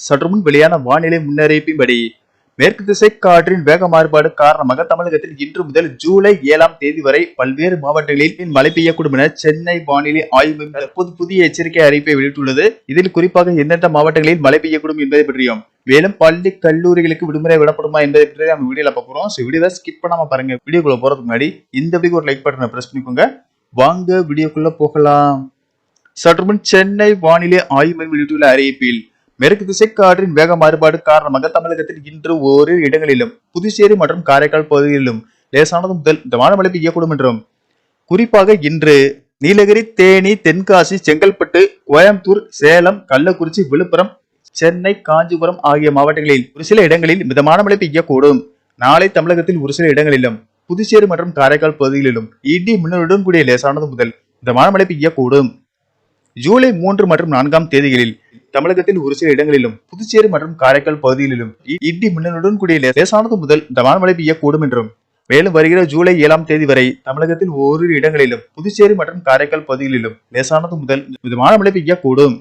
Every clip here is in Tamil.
சற்றுமுன் வெளியான வானிலை முன்னறிவிப்பின்படி மேற்கு திசை காற்றின் வேக மாறுபாடு காரணமாக தமிழகத்தில் இன்று முதல் ஜூலை 7ஆம் தேதி வரை பல்வேறு மாவட்டங்களில் மழை பெய்யக்கூடும் என சென்னை வானிலை ஆய்வு மையம் தற்போது புதிய எச்சரிக்கை அறிவிப்பை வெளியிட்டுள்ளது. இதில் குறிப்பாக எந்தெந்த மாவட்டங்களில் மழை பெய்யக்கூடும் என்பதை பற்றியும் மேலும் பள்ளி கல்லூரிகளுக்கு விடுமுறை விடப்படுமா என்பதை பற்றி நம்ம வீடியோல பார்க்கிறோம். வீடியோவை ஸ்கிப் பண்ணாம பாருங்க. வீடியோக்குள்ள போறதுக்கு முன்னாடி இந்த வீடியோக்கு ஒரு லைக் பட்டனை பிரஸ் பண்ணிக்கோங்க. வாங்க வீடியோக்குள்ள போகலாம். சற்றுமுன் சென்னை வானிலை ஆய்வு மையம் வெளியிட்டுள்ள அறிவிப்பில் மேற்கு திசை காற்றின் வேக மாறுபாடு காரணமாக தமிழகத்தில் இன்று ஓரிரு இடங்களிலும் புதுச்சேரி மற்றும் காரைக்கால் பகுதிகளிலும் லேசானது முதல் மிதமான மழை பெய்யக்கூடும் என்றும் குறிப்பாக இன்று நீலகிரி, தேனி, தென்காசி, செங்கல்பட்டு, கோயம்புத்தூர், சேலம், கள்ளக்குறிச்சி, விழுப்புரம், சென்னை, காஞ்சிபுரம் ஆகிய மாவட்டங்களில் ஒரு சில இடங்களில் மிதமான மழை பெய்யக்கூடும். நாளை தமிழகத்தில் ஒரு சில இடங்களிலும் புதுச்சேரி மற்றும் காரைக்கால் பகுதிகளிலும் இடி மின்னலுடன் கூடிய லேசானது முதல் மிதமான மழை பெய்யக்கூடும். ஜூலை 3 மற்றும் 4ஆம் தேதிகளில் தமிழகத்தில் ஒரு சில இடங்களிலும் புதுச்சேரி மற்றும் காரைக்கால் பகுதிகளிலும் இடி மின்னலுடன் கூடிய லேசானது முதல் மிதமான மழை பெய்யக்கூடும் என்றும் மேலும் வருகிற ஜூலை 7ஆம் தேதி வரை தமிழகத்தில் ஓரிரு இடங்களிலும் புதுச்சேரி மற்றும் காரைக்கால் பகுதிகளிலும் லேசானது முதல் மிதமான மழை பெய்யக்கூடும்.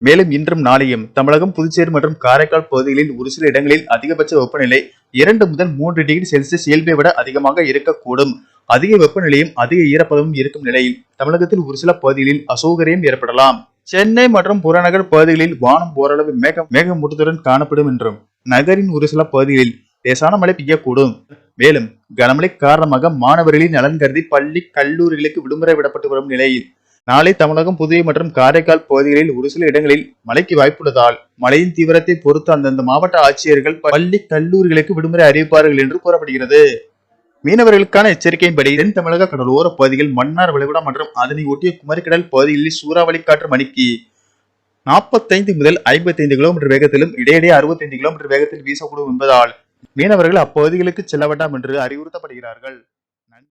மேலும் இன்றும் நாளையும் தமிழகம், புதுச்சேரி மற்றும் காரைக்கால் பகுதிகளில் ஒரு சில இடங்களில் அதிகபட்ச வெப்பநிலை 2 முதல் 3 டிகிரி செல்சியஸ் இயல்பை விட அதிகமாக இருக்கக்கூடும். அதிக வெப்பநிலையும் அதிக ஈரப்பதமும் இருக்கும் நிலையில் தமிழகத்தில் ஒரு சில பகுதிகளில் அசௌகரியம் ஏற்படலாம். சென்னை மற்றும் புறநகர் பகுதிகளில் வானம் ஓரளவு மேகமூட்டத்துடன் காணப்படும் என்றும் நகரின் ஒரு சில பகுதிகளில் லேசான மழை பெய்யக்கூடும். மேலும் கனமழை காரணமாக மாணவர்களின் நலன் கருதி பள்ளி கல்லூரிகளுக்கு விடுமுறை விடப்பட்டு வரும் நிலையில் நாளை தமிழகம், புதுவை மற்றும் காரைக்கால் பகுதிகளில் ஒரு சில இடங்களில் மழைக்கு வாய்ப்புள்ளதால் மழையின் தீவிரத்தை பொறுத்து அந்தந்த மாவட்ட ஆட்சியர்கள் பள்ளி கல்லூரிகளுக்கு விடுமுறை அறிவிப்பார்கள் என்று கூறப்படுகிறது. மீனவர்களுக்கான எச்சரிக்கையின்படி தென் தமிழக கடலோர பகுதிகள், மன்னார் வளைகுடா மற்றும் அதனை ஒட்டிய குமரிக்கடல் பகுதிகளில் சூறாவளி காற்று மணிக்கு 45 முதல் 55 கிலோமீட்டர் வேகத்திலும் இடையிடையே 65 கிலோமீட்டர் வேகத்தில் வீசக்கூடும் என்பதால் மீனவர்கள் அப்பகுதிகளுக்கு செல்ல வேண்டாம் என்று அறிவுறுத்தப்படுகிறார்கள்.